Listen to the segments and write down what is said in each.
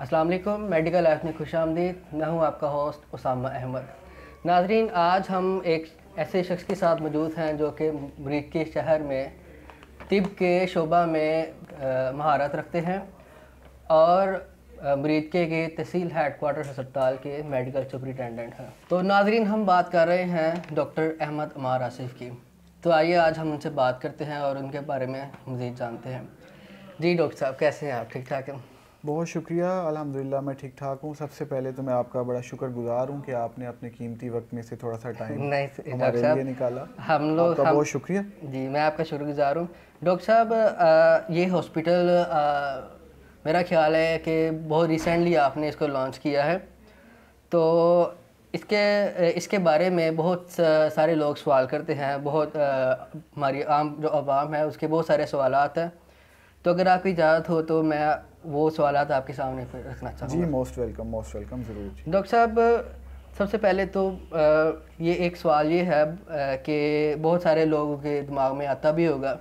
अस्सलाम वालेकुम। Medical life में खुशामदीद। मैं हूं आपका होस्ट उसामा अहमद। नाजरीन, आज हम एक ऐसे शख्स के साथ मौजूद हैं जो कि मुरीद के शहर में तिब के शोबा में महारत रखते हैं और मुरीद के तहसील हेडक्वार्टर अस्पताल के मेडिकल सुपरिटेंडेंट हैं। तो नाजरीन, हम बात कर रहे हैं डॉक्टर अहमद अमार आसिफ की। तो आइए आज हम उनसे बात करते हैं और उनके बारे में मज़ीद जानते हैं। जी डॉक्टर साहब, कैसे हैं आप? ठीक ठाक हैं? बहुत शुक्रिया। अल्हम्दुलिल्लाह मैं ठीक ठाक हूँ। सबसे पहले तो मैं आपका बड़ा शुक्रगुजार हूँ कि आपने अपने कीमती वक्त में से थोड़ा सा टाइम नहीं डॉक्टर हमारे लिए साहब, निकाला। हम लोग आपका बहुत शुक्रिया। जी, मैं आपका शुक्रगुजार हूँ। डॉक्टर साहब, ये हॉस्पिटल मेरा ख्याल है कि बहुत रिसेंटली आपने इसको लॉन्च किया है। तो इसके बारे में बहुत सारे लोग सवाल करते हैं। बहुत हमारी आम जो आवाम है उसके बहुत सारे सवालात हैं। तो अगर आपकी इजाज़त हो तो मैं वो सवालात आपके सामने रखना जी चाहूँगा। मोस्ट वेलकम ज़रूर जी। डॉक्टर साहब, सबसे पहले तो ये एक सवाल ये है कि बहुत सारे लोगों के दिमाग में आता भी होगा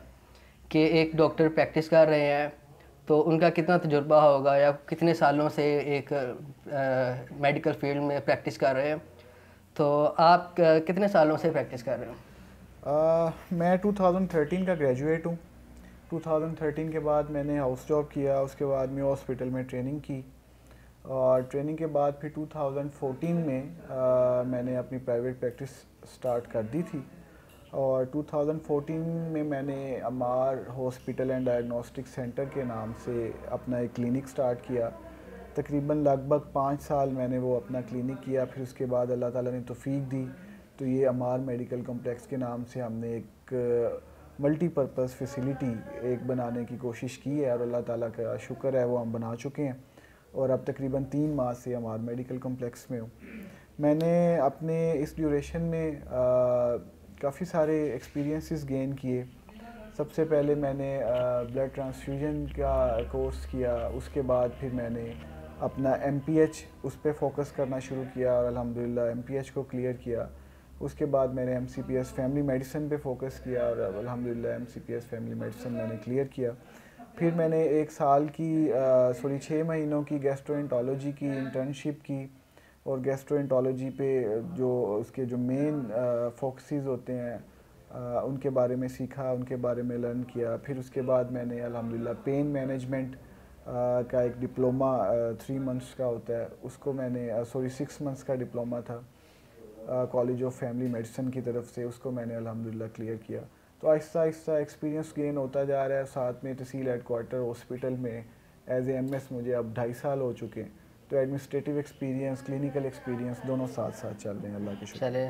कि एक डॉक्टर प्रैक्टिस कर रहे हैं तो उनका कितना तजुर्बा होगा या कितने सालों से एक मेडिकल फील्ड में प्रैक्टिस कर रहे हैं। तो आप कितने सालों से प्रैक्टिस कर रहे हो? मैं 2013 का ग्रेजुएट हूँ। 2013 के बाद मैंने हाउस जॉब किया, उसके बाद मैं हॉस्पिटल में ट्रेनिंग की और ट्रेनिंग के बाद फिर 2014 में मैंने अपनी प्राइवेट प्रैक्टिस स्टार्ट कर दी थी। और 2014 में मैंने अमार हॉस्पिटल एंड डायग्नोस्टिक सेंटर के नाम से अपना एक क्लिनिक स्टार्ट किया। तकरीबन लगभग 5 साल मैंने वो अपना क्लिनिक किया। फिर उसके बाद अल्लाह ताला ने तौफीक दी तो ये अमार मेडिकल कॉम्प्लेक्स के नाम से हमने एक मल्टीपर्पज़ फैसिलिटी एक बनाने की कोशिश की है और अल्लाह ताला का शुक्र है वो हम बना चुके हैं। और अब तकरीबन 3 माह से अमार मेडिकल कॉम्प्लेक्स में हूँ। मैंने अपने इस ड्यूरेशन में काफ़ी सारे एक्सपीरियंसेस गेन किए। सबसे पहले मैंने ब्लड ट्रांसफ्यूजन का कोर्स किया, उसके बाद फिर मैंने अपना MPH उस पर फोकस करना शुरू किया और अल्हम्दुलिल्लाह MPH को क्लियर किया। उसके बाद मैंने MCPS फैमिली मेडिसिन पे फोकस किया और अल्हम्दुलिल्लाह MCPS फैमिली मेडिसिन मैंने क्लियर किया। फिर मैंने 1 साल की 6 महीनों की गैस्ट्रोएंटरोलॉजी की इंटर्नशिप की और गैस्ट्रोएंटरोलॉजी पे जो उसके जो मेन फोकसेस होते हैं उनके बारे में सीखा, उनके बारे में लर्न किया। फिर उसके बाद मैंने अल्हम्दुलिल्लाह पेन मैनेजमेंट का एक डिप्लोमा 3 मंथ्स का होता है, उसको मैंने 6 मंथ्स का डिप्लोमा था कॉलेज ऑफ फैमिली मेडिसिन की तरफ से, उसको मैंने अल्हम्दुलिल्लाह क्लियर किया। तो आहिस्ता आहिस्ता एक्सपीरियंस गेन होता जा रहा है। साथ में तहसील हेडक्वार्टर हॉस्पिटल में एज ए MS मुझे अब 2.5 साल हो चुके हैं। तो एडमिनिस्ट्रेटिव एक्सपीरियंस, क्लिनिकल एक्सपीरियंस दोनों साथ साथ चल रहे हैं अल्लाह के शुक्र। चले,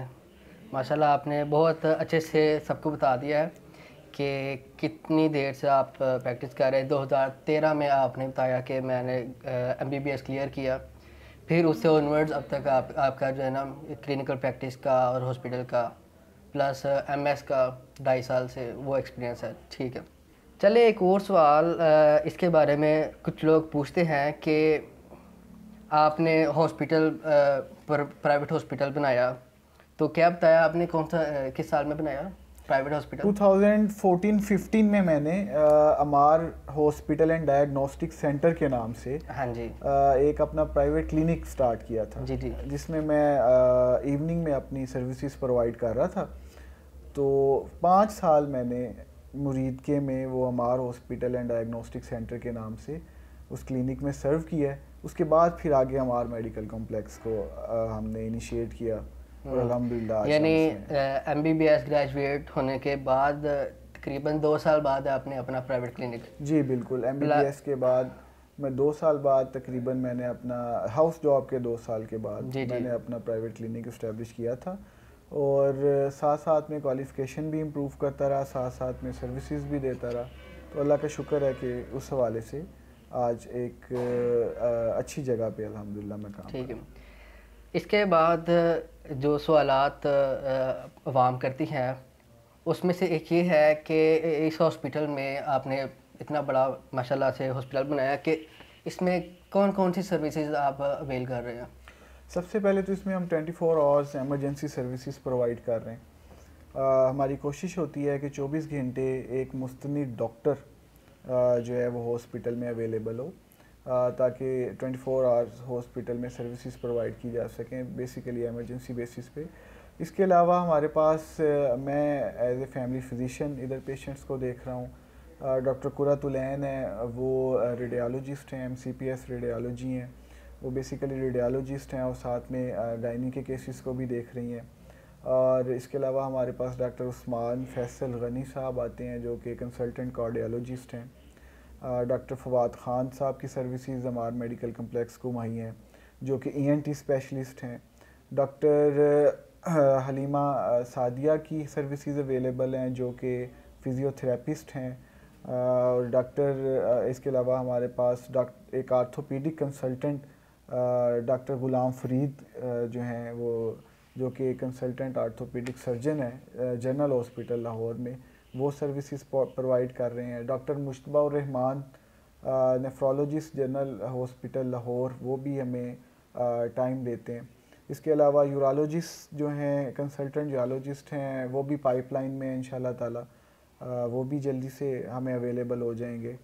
माशाल्लाह आपने बहुत अच्छे से सबको बता दिया है कि कितनी देर से आप प्रैक्टिस कर रहे हैं। 2013 में आपने बताया कि मैंने MBBS क्लियर किया। फिर उससे ऑनवर्ड्स अब तक आपका जो है ना क्लिनिकल प्रैक्टिस का और हॉस्पिटल का प्लस MS का 2.5 साल से वो एक्सपीरियंस है। ठीक है, चले एक और सवाल इसके बारे में कुछ लोग पूछते हैं कि आपने हॉस्पिटल प्राइवेट हॉस्पिटल बनाया, तो क्या बताया आपने कौन सा किस साल में बनाया प्राइवेट हॉस्पिटल? 2014-15 में मैंने अमार हॉस्पिटल एंड डायग्नोस्टिक सेंटर के नाम से हाँ जी, एक अपना प्राइवेट क्लिनिक स्टार्ट किया था। जी जी, जिसमें मैं इवनिंग में अपनी सर्विसेज प्रोवाइड कर रहा था। तो 5 साल मैंने मुरीद के में वो अमार हॉस्पिटल एंड डायग्नोस्टिक सेंटर के नाम से उस क्लिनिक में सर्व किया है। उसके बाद फिर आगे अमार मेडिकल कॉम्प्लेक्स को हमने इनिशिएट किया और अल्हम्दुलिल्लाह यानी MBBS ग्रेजुएट होने के बाद तकरीबन 2 साल बाद आपने अपना प्राइवेट क्लिनिक? जी बिल्कुल। MBBS के बाद मैं 2 साल बाद तकरीबन मैंने अपना हाउस जॉब के 2 साल के बाद जी जी, मैंने अपना प्राइवेट क्लिनिक इस्टेब्लिश किया था और साथ साथ में क्वालिफ़िकेशन भी इम्प्रूव करता रहा, साथ साथ में सर्विसेज भी देता रहा। तो अल्लाह का शुक्र है कि उस हवाले से आज एक अच्छी जगह पे अल्हम्दुलिल्लाह मैं काम ठीक कर है। रहा हूँ। इसके बाद जो सवालात अवाम करती हैं उसमें से एक ये है कि इस हॉस्पिटल में आपने इतना बड़ा माशाल्लाह से हॉस्पिटल बनाया कि इसमें कौन कौन सी सर्विसेज आप अवेल कर रहे हैं? सबसे पहले तो इसमें हम 24 आवर्स एमरजेंसी सर्विसेज प्रोवाइड कर रहे हैं। हमारी कोशिश होती है कि 24 घंटे एक मुस्तनिद डॉक्टर जो है वो हॉस्पिटल में अवेलेबल हो। ताकि 24 आवर्स हॉस्पिटल में सर्विसेज प्रोवाइड की जा सकें, बेसिकली एमरजेंसी बेसिस पे। इसके अलावा हमारे पास मैं एज ए फैमिली फिजिशियन इधर पेशेंट्स को देख रहा हूँ। डॉक्टर कुरतुलैन है, वो रेडियोलॉजिस्ट हैं, MCPS रेडियोलॉजी हैं, वो बेसिकली रेडियोलॉजिस्ट हैं और साथ में गायनी के केसेस को भी देख रही हैं। और इसके अलावा हमारे पास डॉक्टर उस्मान फैसल गनी साहब आते हैं जो कि कंसल्टेंट कार्डियोलॉजिस्ट हैं। डॉक्टर फवाद ख़ान साहब की सर्विसेज हमारे मेडिकल कम्प्लेक्स को वहीं हैं जो कि ENT स्पेशलिस्ट हैं। डॉक्टर हलीमा सादिया की सर्विसेज अवेलेबल हैं जो कि फ़िज़ियोथेरेपिस्ट हैं। और डॉक्टर इसके अलावा हमारे पास एक आर्थोपीडिक कंसल्टेंट डॉक्टर गुलाम फरीद जो हैं, वो जो कि कंसल्टेंट आर्थोपीडिक सर्जन है जनरल हॉस्पिटल लाहौर में, वो सर्विसेज प्रोवाइड कर रहे हैं। Doctor Mushtaba Rahman nephrologist general hospital Lahore, वो भी हमें टाइम देते हैं। इसके अलावा यूरोलॉजिस्ट जो हैं, कंसल्टेंट यूरोलॉजिस्ट हैं, वो भी पाइपलाइन में इंशाल्लाह ताला वो भी जल्दी से हमें अवेलेबल हो जाएंगे।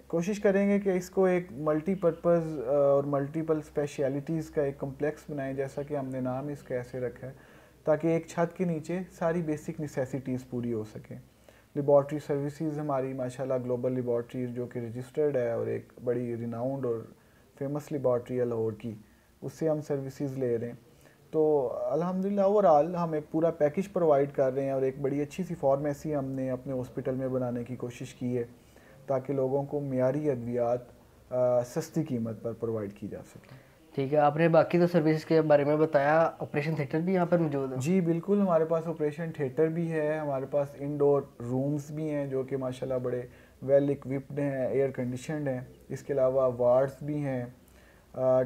कोशिश करेंगे कि इसको एक मल्टीपर्पज़ और मल्टीपल स्पेशलिटीज़ का एक कम्प्लेक्स बनाएं, जैसा कि हमने नाम इसका ऐसे रखा है, ताकि एक छत के नीचे सारी बेसिक नेसेसिटीज़ पूरी हो सकें। लेबॉर्ट्री सर्विसेज हमारी माशाल्लाह ग्लोबल लेबॉर्ट्री जो कि रजिस्टर्ड है और एक बड़ी रिनाउंड और फेमस लेबॉर्ट्री है लाहौर की, उससे हम सर्विसेज ले रहे हैं। तो अल्हम्दुलिल्लाह ओवरऑल हम एक पूरा पैकेज प्रोवाइड कर रहे हैं और एक बड़ी अच्छी सी फार्मेसी हमने अपने हॉस्पिटल में बनाने की कोशिश की है ताकि लोगों को मियारी अद्वियात सस्ती कीमत पर प्रोवाइड की जा सके। ठीक है, आपने बाकी तो सर्विसेज के बारे में बताया, ऑपरेशन थिएटर भी यहाँ पर मौजूद है? जी बिल्कुल, हमारे पास ऑपरेशन थिएटर भी है, हमारे पास इंडोर रूम्स भी हैं जो कि माशाल्लाह बड़े वेल इक्विप्ड हैं, एयर कंडीशनड हैं। इसके अलावा वार्ड्स भी हैं।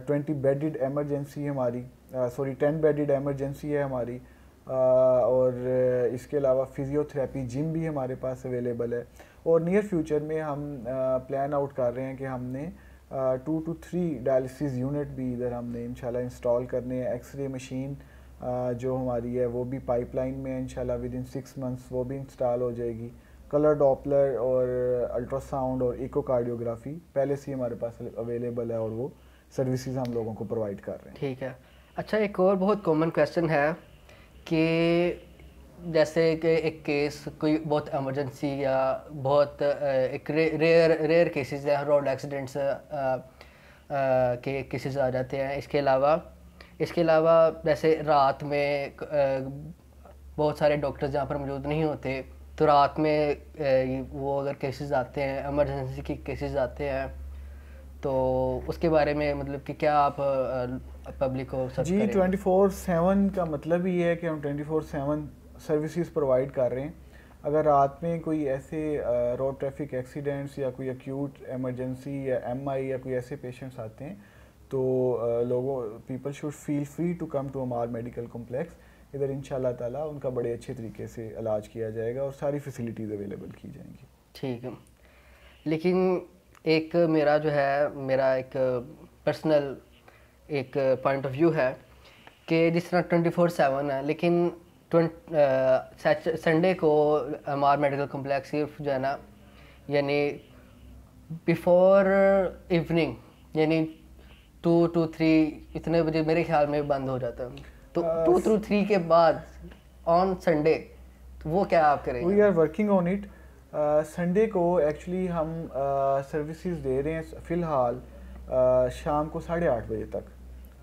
20 बेडेड एमरजेंसी हमारी 10 बेडेड एमरजेंसी है हमारी। और इसके अलावा फ़िज़ियोथेरेपी जिम भी हमारे पास अवेलेबल है। और नियर फ्यूचर में हम प्लान आउट कर रहे हैं कि हमने 2 to 3 डायलिसिस यूनिट भी इधर हमने इंशाल्लाह इंस्टॉल करने हैं। एक्सरे मशीन जो हमारी है वो भी पाइपलाइन में इंशाल्लाह विद इन 6 मंथ्स वो भी इंस्टॉल हो जाएगी। कलर डॉपलर और अल्ट्रासाउंड और इकोकार्डियोग्राफी पहले से ही हमारे पास अवेलेबल है और वो सर्विसेज हम लोगों को प्रोवाइड कर रहे हैं। ठीक है। अच्छा, एक और बहुत कॉमन क्वेश्चन है कि जैसे कि एक केस कोई बहुत इमरजेंसी या बहुत एक रेयर केसेस हैं, रोड एक्सीडेंट्स के केसेस आ जाते हैं। इसके अलावा जैसे रात में बहुत सारे डॉक्टर्स जहाँ पर मौजूद नहीं होते, तो रात में वो अगर केसेस आते हैं, इमरजेंसी के केसेस आते हैं, तो उसके बारे में मतलब कि क्या आप पब्लिक को सब जी 24/7 का मतलब ही है कि हम 24/7 सर्विसेज प्रोवाइड कर रहे हैं। अगर रात में कोई ऐसे रोड ट्रैफिक एक्सीडेंट्स या कोई एक्यूट एमरजेंसी या MI या कोई ऐसे पेशेंट्स आते हैं तो people should feel free to come to हमार मेडिकल कॉम्प्लेक्स। इधर इंशाल्लाह ताला उनका बड़े अच्छे तरीके से इलाज किया जाएगा और सारी फैसिलिटीज़ अवेलेबल की जाएंगी। ठीक है, लेकिन एक मेरा एक पर्सनल एक पॉइंट ऑफ व्यू है कि जिस तरह 24/7 है, लेकिन संडे को हमारा मेडिकल कॉम्प्लेक्स सिर्फ जो है ना, यानी बिफोर इवनिंग यानी 2 to 3 इतने बजे मेरे ख्याल में बंद हो जाता है। तो 2 to 3 के बाद ऑन संडे तो वो क्या आप करेंगे? We are working on it. Sunday को एक्चुअली हम सर्विसेज दे रहे हैं फ़िलहाल शाम को 8:30 बजे तक,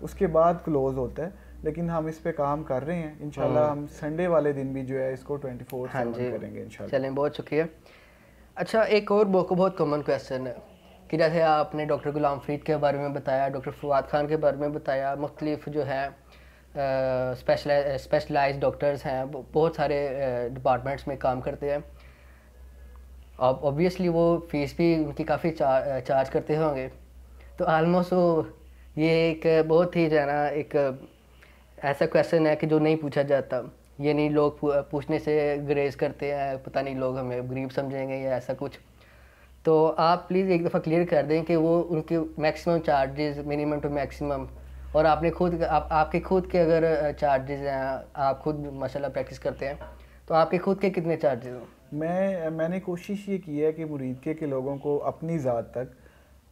उसके बाद क्लोज़ होता है, लेकिन हम इस पे काम कर रहे हैं। इंशाल्लाह हम संडे वाले दिन भी जो है इसको 24/7 करेंगे इंशाल्लाह। चलें, बहुत शुक्रिया। अच्छा, एक और बहुत कॉमन क्वेश्चन है कि जैसे आपने डॉक्टर गुलाम फरीद के बारे में बताया, डॉक्टर फवाद खान के बारे में बताया, मुख्तलिफ जो है स्पेशलाइज्ड डॉक्टर्स हैं, बहुत सारे डिपार्टमेंट्स में काम करते हैं। अब ऑब्वियसली वो फीस भी उनकी काफ़ी चार्ज करते होंगे, तो आलमोस्ट ये एक बहुत ही जो है ना एक ऐसा क्वेश्चन है कि जो नहीं पूछा जाता, ये नहीं लोग पूछने से ग्रेज करते हैं, पता नहीं लोग हमें गरीब समझेंगे या ऐसा कुछ। तो आप प्लीज़ एक दफ़ा क्लियर कर दें कि वो उनके maximum charges, minimum to maximum, और आपने खुद आपके खुद के अगर चार्जेस हैं, आप खुद माशाल्लाह प्रैक्टिस करते हैं, तो आपके खुद के कितने चार्जेस हैं? मैंने कोशिश ये की है कि मुरीद के लोगों को अपनी ज़ात तक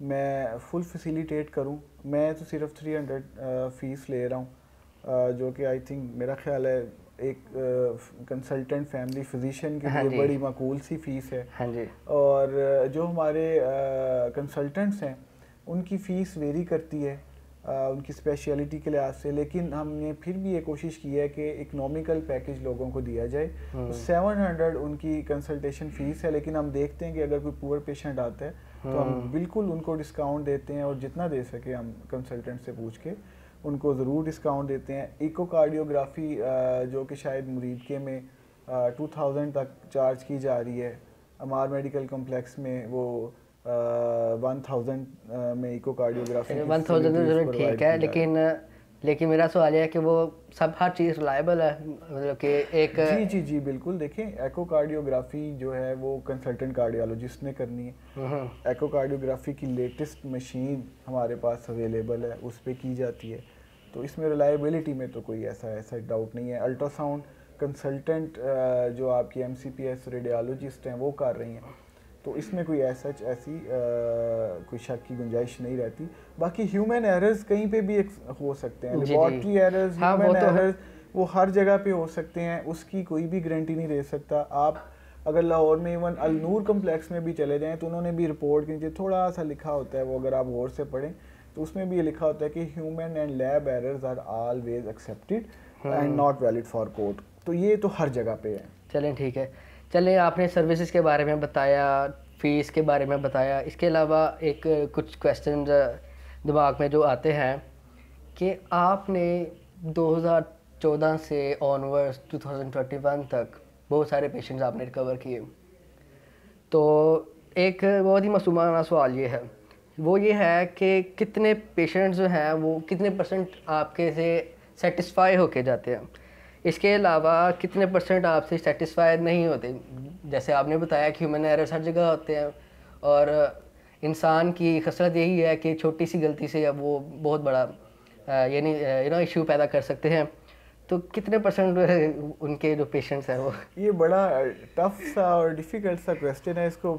मैं फुल फैसिलिटेट करूं। मैं तो सिर्फ 300 फ़ीस ले रहा हूं, जो कि आई थिंक मेरा ख्याल है एक कंसल्टेंट फैमिली फिजिशियन के हाँ लिए जी। बड़ी माकूल सी फ़ीस है। हाँ जी। और जो हमारे कंसल्टेंट्स हैं उनकी फ़ीस वेरी करती है उनकी स्पेशलिटी के लिहाज से, लेकिन हमने फिर भी ये कोशिश की है कि इकनॉमिकल पैकेज लोगों को दिया जाए। तो 700 उनकी कंसल्टेशन फ़ीस है, लेकिन हम देखते हैं कि अगर कोई पुअर पेशेंट आता है तो हम बिल्कुल उनको डिस्काउंट देते हैं, और जितना दे सके हम कंसल्टेंट से पूछ के उनको ज़रूर डिस्काउंट देते हैं। इकोकार्डियोग्राफी जो कि शायद मुरीद के में 2000 तक चार्ज की जा रही है, अमार मेडिकल कम्प्लेक्स में वो 1000 में इकोकार्डियोग्राफी 1000 ठीक है, लेकिन मेरा सवाल यह है कि वो सब हर चीज़ रिलायबल है, मतलब कि एक जी जी जी बिल्कुल। देखें, एकोकार्डियोग्राफी जो है वो कंसल्टेंट कार्डियोलॉजिस्ट ने करनी है। एकोकार्डियोग्राफी की लेटेस्ट मशीन हमारे पास अवेलेबल है, उस पर की जाती है, तो इसमें रिलायबिलिटी में तो कोई ऐसा डाउट नहीं है। अल्ट्रासाउंड कंसल्टेंट जो आपकी MCPS रेडियोलॉजिस्ट हैं वो कर रही हैं, तो इसमें कोई ऐसी कोई शक की गुंजाइश नहीं रहती। बाकी ह्यूमन एरर्स कहीं पे भी हो सकते हैं, लेबॉर्ट्री एरर्स, ह्यूमन एरर्स वो हर जगह पे हो सकते हैं, उसकी कोई भी गारंटी नहीं दे सकता। आप अगर लाहौर में इवन अलनूर कम्प्लेक्स में भी चले जाएं तो उन्होंने भी रिपोर्ट के नीचे थोड़ा सा लिखा होता है, वो अगर आप गौर से पढ़ें तो उसमें भी ये लिखा होता है कि human and lab errors are always accepted and not valid for court. तो ये तो हर जगह पे है। चलें ठीक है। चलें, आपने सर्विसेज के बारे में बताया, फ़ीस के बारे में बताया, इसके अलावा एक कुछ क्वेश्चन दिमाग में जो आते हैं कि आपने 2014 से ऑनवर्ड्स 2021 तक बहुत सारे पेशेंट्स आपने रिकवर किए, तो एक बहुत ही मासूमाना सवाल ये है, वो ये है कि कितने पेशेंट्स जो हैं वो कितने % आपके से सेटिस्फाई होके जाते हैं, इसके अलावा कितने % आपसे सेटिस्फाइड नहीं होते। जैसे आपने बताया कि ह्यूमन एरर्स हर जगह होते हैं, और इंसान की खसरत यही है कि छोटी सी गलती से अब वो बहुत बड़ा यानी इशू पैदा कर सकते हैं। तो कितने % उनके जो पेशेंट्स हैं वो, ये बड़ा टफ सा और डिफ़िकल्ट सा क्वेश्चन है। इसको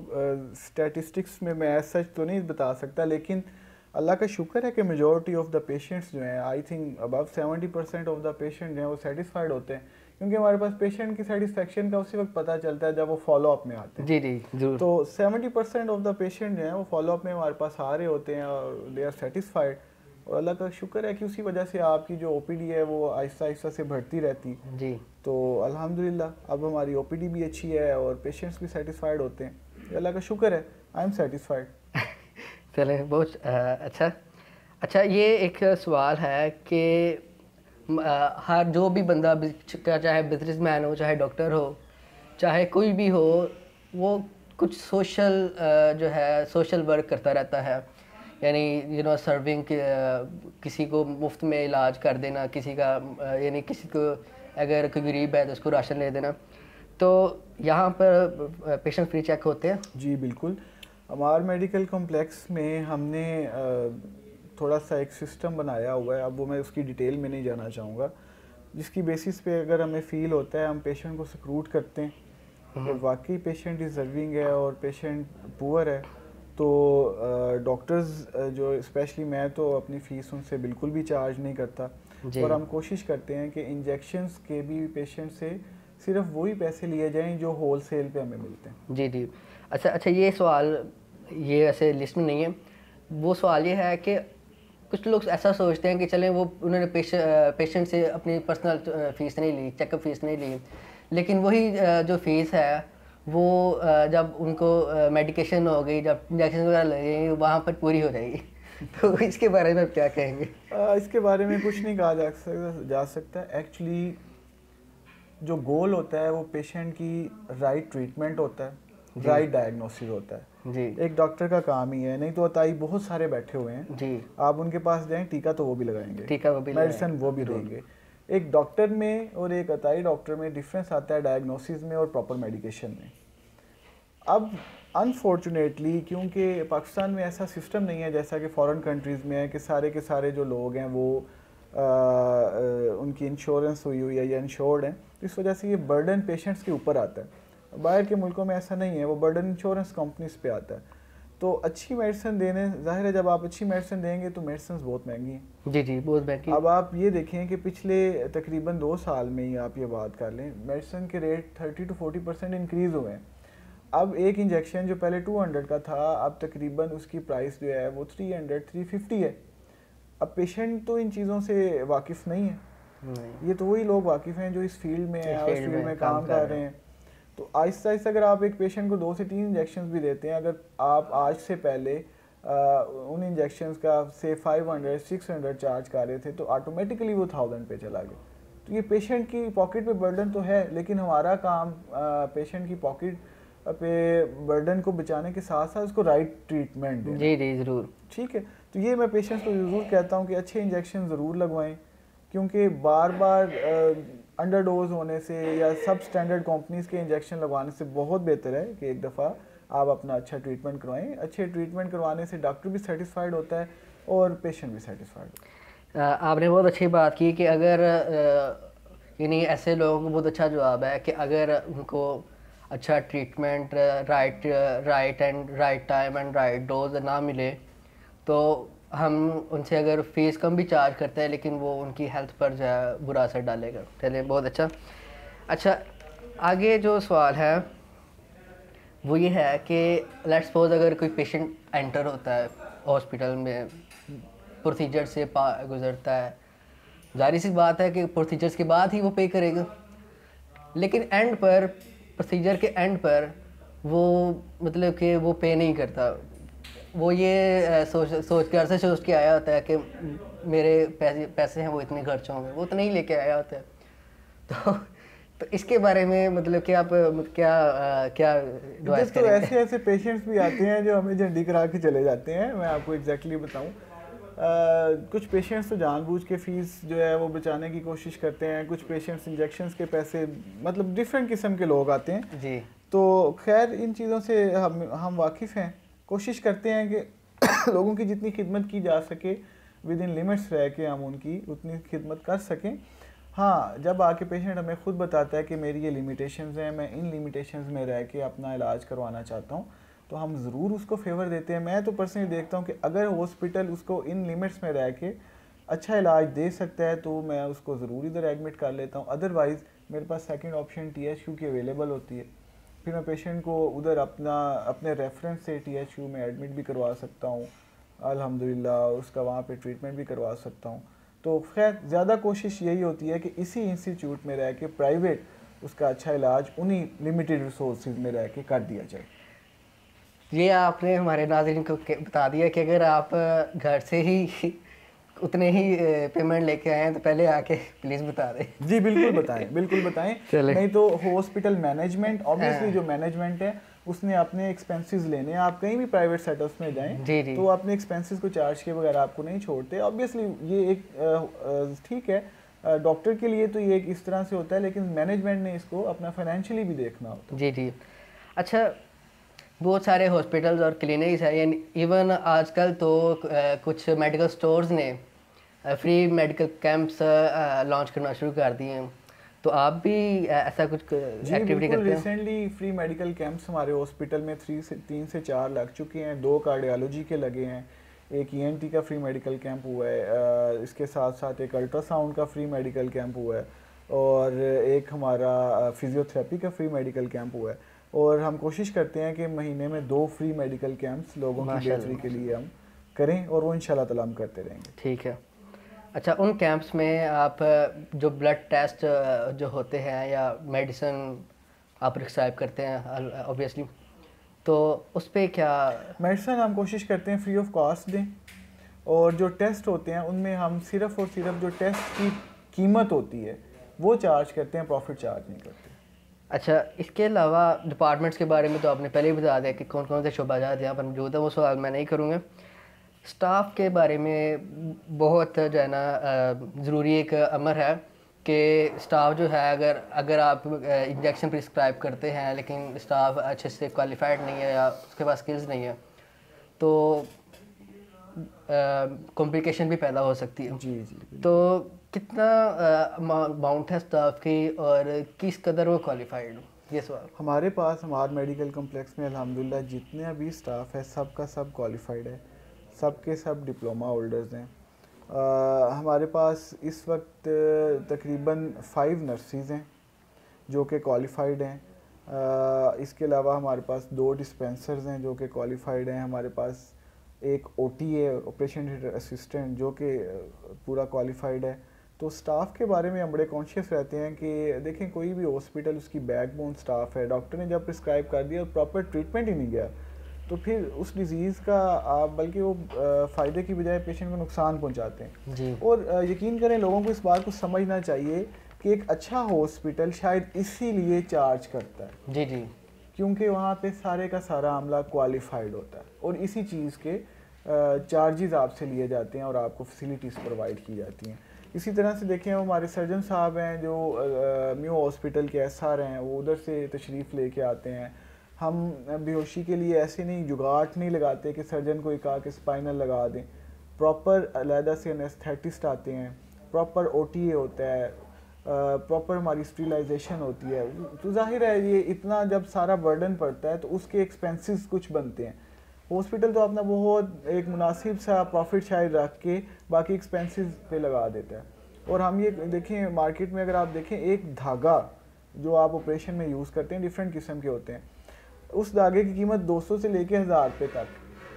स्टैटिस्टिक्स में मैं सच तो नहीं बता सकता, लेकिन अल्लाह का शुक्र है कि मेजॉरिटी ऑफ द पेशेंट्स जो हैं, I think above 70% of the patient जो हैं वो सेटिस्फाइड होते हैं, क्योंकि हमारे पास पेशेंट की सेटिस्फेक्शन का उसी वक्त पता चलता है जब वो फॉलो अप में आते हैं। जी जी जरूर। तो 70% ऑफ द पेशेंट जो हैं वो फॉलो अप में हमारे पास आ रहे होते हैं और दे आर सेटिस्फाइड, और अल्लाह का शुक्र है कि उसी वजह से आपकी जो OPD है वो आहिस्ता आहिस्ता से बढ़ती रहती जी। तो अल्हम्दुलिल्लाह अब हमारी OPD भी अच्छी है और पेशेंट्स भी सेटिस्फाइड होते हैं। अल्लाह का शुक्र है, आई एम सेटिस्फाइड। चलें, बहुत अच्छा। ये एक सवाल है कि हर जो भी बंदा, चाहे बिजनेसमैन हो, चाहे डॉक्टर हो, चाहे कोई भी हो, वो कुछ सोशल वर्क करता रहता है, यानी सर्विंग, किसी को मुफ्त में इलाज कर देना, किसी का यानी किसी को अगर कोई गरीब है तो उसको राशन ले देना। तो यहाँ पर पेशेंट फ्री चेक होते हैं? जी बिल्कुल। हमारे मेडिकल कॉम्प्लेक्स में हमने थोड़ा सा एक सिस्टम बनाया हुआ है, अब वो मैं उसकी डिटेल में नहीं जाना चाहूँगा, जिसकी बेसिस पे अगर हमें फ़ील होता है हम पेशेंट को रिक्रूट करते हैं तो वाकई पेशेंट डिज़र्विंग है और पेशेंट पुअर है, तो डॉक्टर्स जो स्पेशली मैं तो अपनी फ़ीस उनसे बिल्कुल भी चार्ज नहीं करता, और हम कोशिश करते हैं कि इंजेक्शंस के भी पेशेंट से सिर्फ वही पैसे लिए जाएं जो होल सेल पे हमें मिलते हैं। जी जी। अच्छा, ये सवाल ये ऐसे लिस्ट में नहीं है, वो सवाल ये है कि कुछ लोग ऐसा सोचते हैं कि चलें वो उन्होंने पेशेंट से अपनी पर्सनल फ़ीस नहीं ली, चेकअप फ़ीस नहीं ली, लेकिन वही जो फ़ीस है वो जब उनको मेडिकेशन हो गई, जब इंजेक्शन वगैरह लगेंगे, वहाँ पर पूरी हो जाएगी। तो इसके बारे में आप क्या कहेंगे? इसके बारे में कुछ नहीं कहा जा सकता। एक्चुअली जो गोल होता है वो पेशेंट की राइट ट्रीटमेंट होता है, राइट डायग्नोसिस होता है जी। एक डॉक्टर का काम ही है, नहीं तो अताई बहुत सारे बैठे हुए हैं जी, आप उनके पास जाएं, टीका तो वो भी लगाएंगे, टीका वो भी मेडिसिन वो भी देंगे। एक डॉक्टर में और एक अताई डॉक्टर में डिफरेंस आता है डायग्नोसिस में और प्रॉपर मेडिकेशन में। अब अनफॉर्चुनेटली क्योंकि पाकिस्तान में ऐसा सिस्टम नहीं है जैसा कि फॉरेन कंट्रीज़ में है कि सारे के सारे जो लोग हैं वो उनकी इंश्योरेंस हुई हुई है या इंश्योर्ड हैं, तो इस वजह से ये बर्डन पेशेंट्स के ऊपर आता है। बाहर के मुल्कों में ऐसा नहीं है, वो बर्डन इंश्योरेंस कंपनीज पे आता है। तो अच्छी मेडिसिन देने, जाहिर है जब आप अच्छी मेडिसिन देंगे तो मेडिसिन बहुत महंगी हैं। जी जी, बहुत महंगी। अब आप ये देखें कि पिछले तकरीबन 2 साल में ही आप ये बात कर लें, मेडिसिन के रेट 30 to 40% इंक्रीज़ हुए हैं। अब एक इंजेक्शन जो पहले 200 का था, अब तकरीबन उसकी प्राइस जो है वो 300-350 है। अब पेशेंट तो इन चीज़ों से वाकिफ़ नहीं है, ये तो वही लोग वाकिफ़ हैं जो इस फील्ड में हैं और इस फील्ड में काम कर रहे हैं। तो आहिस्ता आहिस्ता अगर आप एक पेशेंट को 2 से 3 इंजेक्शन भी देते हैं, अगर आप आज से पहले उन इंजेक्शंस का से 500-600 चार्ज कर रहे थे तो ऑटोमेटिकली वो 1000 पे चला गया। तो ये पेशेंट की पॉकेट पे बर्डन तो है, लेकिन हमारा काम पेशेंट की पॉकेट पे बर्डन को बचाने के साथ साथ उसको राइट ट्रीटमेंट देना। जी जी ज़रूर। ठीक है, तो ये मैं पेशेंट्स को ज़रूर कहता हूँ कि अच्छे इंजेक्शन ज़रूर लगवाएं, क्योंकि बार बार अंडर डोज होने से या सब स्टैंडर्ड कंपनीज़ के इंजेक्शन लगवाने से बहुत बेहतर है कि एक दफ़ा आप अपना अच्छा ट्रीटमेंट करवाएं। अच्छे ट्रीटमेंट करवाने से डॉक्टर भी सेटिस्फाइड होता है और पेशेंट भी सेटिस्फाइड होता है। आपने बहुत अच्छी बात की कि अगर यानी ऐसे लोगों को बहुत अच्छा जवाब है कि अगर उनको अच्छा treatment right time and right dose ना मिले तो हम उनसे अगर फ़ीस कम भी चार्ज करते हैं लेकिन वो उनकी हेल्थ पर जो है बुरा असर डालेगा। चलिए, बहुत अच्छा। आगे जो सवाल है वो ये है कि लेट्स सपोज अगर कोई पेशेंट एंटर होता है हॉस्पिटल में, प्रोसीजर से गुजरता है, जाहिर सी बात है कि प्रोसीजर्स के बाद ही वो पे करेगा, लेकिन एंड पर, प्रोसीजर के एंड पर वो मतलब कि वो पे नहीं करता। वो ये सोच के आया होता है कि मेरे पैसे हैं वो इतने खर्च होंगे, वो तो नहीं लेके आया होता है। तो इसके बारे में मतलब कि आप क्या एडवाइस तो करेंगे? ऐसे पेशेंट्स भी आते हैं जो हमें झंडी करा के चले जाते हैं। मैं आपको एग्जैक्टली बताऊं, कुछ पेशेंट्स तो जानबूझ के फ़ीस जो है वो बचाने की कोशिश करते हैं, कुछ पेशेंट्स इंजेक्शंस के पैसे, मतलब डिफरेंट किस्म के लोग आते हैं जी। तो खैर इन चीज़ों से हम वाकिफ़ हैं, कोशिश करते हैं कि लोगों की जितनी खिदमत की जा सके विद इन लिमिट्स रह के हम उनकी उतनी खिदमत कर सकें। हाँ, जब आके पेशेंट हमें खुद बताता है कि मेरी ये लिमिटेशंस हैं, मैं इन लिमिटेशंस में रह के अपना इलाज करवाना चाहता हूँ, तो हम ज़रूर उसको फेवर देते हैं। मैं तो पर्सनली देखता हूँ कि अगर हॉस्पिटल उसको इन लिमिट्स में रह के अच्छा इलाज दे सकता है तो मैं उसको ज़रूर इधर एडमिट कर लेता हूँ। अदरवाइज़ मेरे पास सेकंड ऑप्शन THU की अवेलेबल होती है, फिर मैं पेशेंट को उधर अपने रेफरेंस से THU में एडमिट भी करवा सकता हूँ, अल्हम्दुलिल्लाह उसका वहाँ पे ट्रीटमेंट भी करवा सकता हूँ। तो खैर ज़्यादा कोशिश यही होती है कि इसी इंस्टीट्यूट में रह के प्राइवेट उसका अच्छा इलाज उन्हीं लिमिटेड रिसोर्सेज में रह के कर दिया जाए। ये आपने हमारे नाज़रीन को बता दिया कि अगर आप घर से ही उतने ही पेमेंट लेके आए हैं तो पहले आके प्लीज़ बता दें। जी बिल्कुल बताएं। नहीं तो हॉस्पिटल मैनेजमेंट, ऑब्वियसली जो मैनेजमेंट है उसने अपने एक्सपेंसेस लेने हैं। आप कहीं भी प्राइवेट सेटअप्स में जाएं तो अपने एक्सपेंसेस को चार्ज किए बगैर आपको नहीं छोड़ते। ऑब्वियसली ये एक ठीक है, डॉक्टर के लिए तो ये एक इस तरह से होता है, लेकिन मैनेजमेंट ने इसको अपना फाइनेंशियली भी देखना होता है। जी। अच्छा, बहुत सारे हॉस्पिटल्स और क्लिनिक्स हैं, यानी इवन आजकल तो कुछ मेडिकल स्टोर्स ने फ्री मेडिकल कैंप्स लॉन्च करना शुरू कर दिए हैं, तो आप भी ऐसा कुछ एक्टिविटी करते हैं? रिसेंटली फ्री मेडिकल कैंप्स हमारे हॉस्पिटल में 3 से 4 लग चुके हैं। 2 कार्डियोलॉजी के लगे हैं, एक ENT का फ्री मेडिकल कैंप हुआ है, इसके साथ साथ एक अल्ट्रासाउंड का फ्री मेडिकल कैंप हुआ है और एक हमारा फिजियोथेरेपी का फ्री मेडिकल कैंप हुआ है। और हम कोशिश करते हैं कि महीने में 2 फ्री मेडिकल कैंप्स लोगों की बेहतरी के लिए हम करें और वो इंशाल्लाह ताला हम करते रहेंगे। ठीक है। अच्छा, उन कैंप्स में आप जो ब्लड टेस्ट जो होते हैं या मेडिसिन आप प्रिस्क्राइब करते हैं ऑब्वियसली, तो उस पर क्या? मेडिसिन हम कोशिश करते हैं फ्री ऑफ कॉस्ट दें, और जो टेस्ट होते हैं उनमें हम सिर्फ और सिर्फ जो टेस्ट की कीमत होती है वो चार्ज करते हैं, प्रॉफिट चार्ज नहीं करते। अच्छा, इसके अलावा डिपार्टमेंट्स के बारे में तो आपने पहले ही बता दिया कि कौन कौन से शोबाजात यहाँ पर मौजूद है, वो सवाल मैं नहीं करूँगा। स्टाफ के बारे में बहुत जो है ना ज़रूरी एक अमर है कि स्टाफ जो है, अगर आप इंजेक्शन प्रिस्क्राइब करते हैं लेकिन स्टाफ अच्छे से क्वालिफाइड नहीं है या उसके पास स्किल्स नहीं है तो कॉम्प्लिकेशन भी पैदा हो सकती है। जी। तो कितना अमाउंट है स्टाफ की और किस कदर वो क्वालिफाइड हो? ये सवाल। हमारे पास हमारे मेडिकल कम्प्लेक्स में अल्हम्दुलिल्लाह जितने भी स्टाफ है सब का सब क्वालिफाइड है, सब के सब डिप्लोमा होल्डर्स हैं। हमारे पास इस वक्त तकरीबन 5 नर्सिस हैं जो कि क्वालिफाइड हैं। इसके अलावा हमारे पास 2 डिस्पेंसर्स हैं जो कि क्वालिफाइड हैं। हमारे पास एक ओटी है, ऑपरेशन थिएटर असिस्टेंट, जो कि पूरा क्वालिफाइड है। तो स्टाफ के बारे में हम बड़े कॉन्शियस रहते हैं कि देखें कोई भी हॉस्पिटल उसकी बैकबोन स्टाफ है। डॉक्टर ने जब प्रिस्क्राइब कर दिया और प्रॉपर ट्रीटमेंट ही नहीं गया तो फिर उस डिज़ीज़ का आप बल्कि वो फ़ायदे की बजाय पेशेंट को नुकसान पहुंचाते हैं जी। और यकीन करें लोगों को इस बात को समझना चाहिए कि एक अच्छा हॉस्पिटल शायद इसीलिए चार्ज करता है। जी जी। क्योंकि वहाँ पे सारे का सारा अमला क्वालिफाइड होता है और इसी चीज़ के चार्जेस आपसे लिए जाते हैं और आपको फैसिलिटीज़ प्रोवाइड की जाती हैं। इसी तरह से देखें वो हमारे सर्जन साहब हैं जो म्यू हॉस्पिटल के एसआर हैं, वो उधर से तशरीफ़ लेके आते हैं। हम बेहोशी के लिए ऐसे नहीं जुगाड़ नहीं लगाते कि सर्जन को एक आके स्पाइनल लगा दें। प्रॉपर अलहदा से एनेस्थेटिस्ट आते हैं, प्रॉपर ओटीए होता है, प्रॉपर हमारी स्टीलाइजेशन होती है। तो जाहिर है ये इतना जब सारा बर्डन पड़ता है तो उसके एक्सपेंसेस कुछ बनते हैं। हॉस्पिटल तो अपना बहुत एक मुनासिब सा प्रॉफिट शायद रख के बाकी एक्सपेंसेस पे लगा देता है। और हम ये देखें मार्केट में अगर आप देखें एक धागा जो आप ऑपरेशन में यूज़ करते हैं डिफरेंट किस्म के होते हैं, उस धागे की कीमत 200 से लेके 1000 रुपये तक,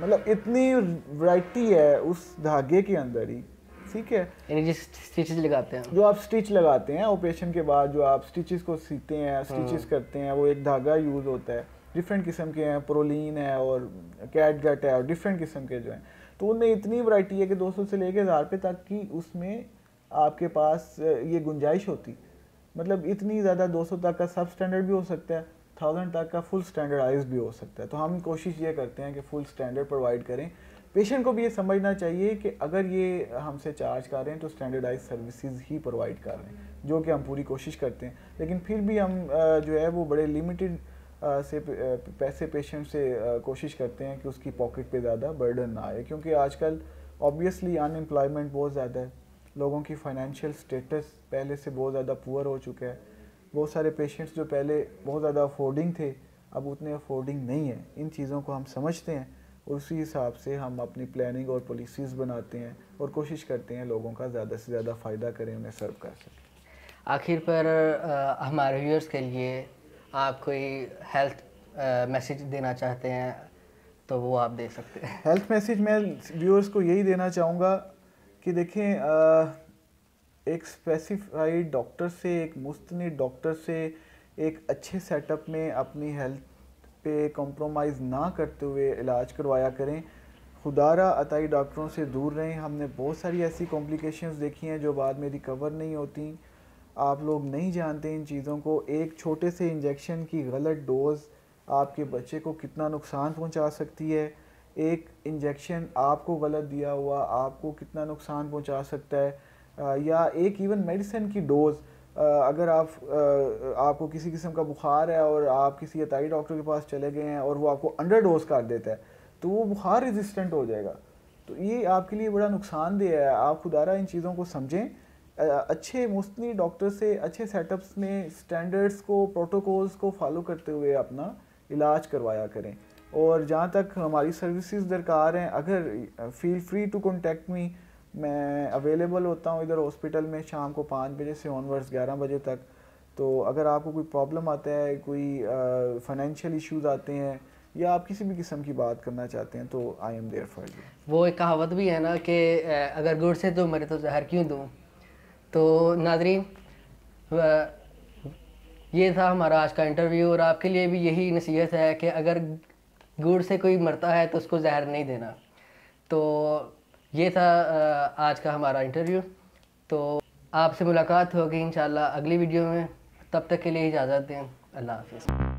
मतलब इतनी वैरायटी है उस धागे के अंदर ही। ठीक है, यानी जिस स्टिचेस लगाते हैं, जो आप स्टिच लगाते हैं ऑपरेशन के बाद, जो आप स्टिचेस को सीते हैं, स्टिचेस करते हैं, वो एक धागा यूज़ होता है। डिफरेंट किस्म के हैं, प्रोलीन है और कैटगट है और डिफरेंट किस्म के जो हैं। तो उनमें इतनी वैरायटी है कि 200 से लेके 1000 रुपये तक की उसमें आपके पास ये गुंजाइश होती। मतलब इतनी ज़्यादा 200 तक का सब स्टैंडर्ड भी हो सकता है, 1000 तक का फुल स्टैंडर्डाइज भी हो सकता है। तो हम कोशिश ये करते हैं कि फुल स्टैंडर्ड प्रोवाइड करें। पेशेंट को भी ये समझना चाहिए कि अगर ये हमसे चार्ज कर रहे हैं तो स्टैंडर्डाइज सर्विसेज ही प्रोवाइड कर रहे हैं, जो कि हम पूरी कोशिश करते हैं। लेकिन फिर भी हम जो है वो बड़े लिमिटेड से पैसे पेशेंट से कोशिश करते हैं कि उसकी पॉकेट पे ज़्यादा बर्डन ना आए, क्योंकि आजकल ऑब्वियसली अनएम्प्लॉयमेंट बहुत ज़्यादा है, लोगों की फाइनेंशियल स्टेटस पहले से बहुत ज़्यादा पुअर हो चुका है। बहुत सारे पेशेंट्स जो पहले बहुत ज़्यादा अफोर्डिंग थे अब उतने अफोर्डिंग नहीं है। इन चीज़ों को हम समझते हैं और उसी हिसाब से हम अपनी प्लानिंग और पॉलिसीज़ बनाते हैं और कोशिश करते हैं लोगों का ज़्यादा से ज़्यादा फ़ायदा करें, उन्हें सर्व कर सकें। आखिर पर हमारे व्यूअर्स के लिए आप कोई हेल्थ मैसेज देना चाहते हैं तो वो आप दे सकते हैं। हेल्थ मैसेज मैं व्यूअर्स को यही देना चाहूँगा कि देखें एक स्पेसिफाइड डॉक्टर से, एक मुस्तनिद डॉक्टर से एक अच्छे सेटअप में अपनी हेल्थ पे कॉम्प्रोमाइज़ ना करते हुए इलाज करवाया करें। खुदारा अताई डॉक्टरों से दूर रहें। हमने बहुत सारी ऐसी कॉम्प्लिकेशंस देखी हैं जो बाद में रिकवर नहीं होती। आप लोग नहीं जानते इन चीज़ों को। एक छोटे से इंजेक्शन की गलत डोज आपके बच्चे को कितना नुकसान पहुंचा सकती है। एक इंजेक्शन आपको गलत दिया हुआ आपको कितना नुकसान पहुंचा सकता है। या एक इवन मेडिसिन की डोज़ अगर आपको किसी किस्म का बुखार है और आप किसी अताई डॉक्टर के पास चले गए हैं और वो आपको अंडर डोज कर देता है तो वो बुखार रेजिस्टेंट हो जाएगा। तो ये आपके लिए बड़ा नुकसानदेह है। आप खुदारा इन चीज़ों को समझें। अच्छे मुस्तनी डॉक्टर से अच्छे सेटअप्स में स्टैंडर्ड्स को, प्रोटोकॉल्स को फॉलो करते हुए अपना इलाज करवाया करें। और जहाँ तक हमारी सर्विसेज दरकार हैं, अगर feel free to contact me. मैं अवेलेबल होता हूँ इधर हॉस्पिटल में शाम को 5 बजे से ऑनवर्ड्स 11 बजे तक। तो अगर आपको कोई प्रॉब्लम आता है, कोई फाइनेंशियल इश्यूज आते हैं या आप किसी भी किस्म की बात करना चाहते हैं तो I am there for you. वो एक कहावत भी है ना कि अगर गुड़ से तो मरे तो जहर क्यों दूँ। तो नाज़रीन, ये था हमारा आज का इंटरव्यू और आपके लिए भी यही नसीहत है कि अगर गुड़ से कोई मरता है तो उसको जहर नहीं देना। तो ये था आज का हमारा इंटरव्यू। तो आपसे मुलाकात होगी इंशाल्लाह अगली वीडियो में। तब तक के लिए इजाज़त दें। अल्लाह हाफ़िज़।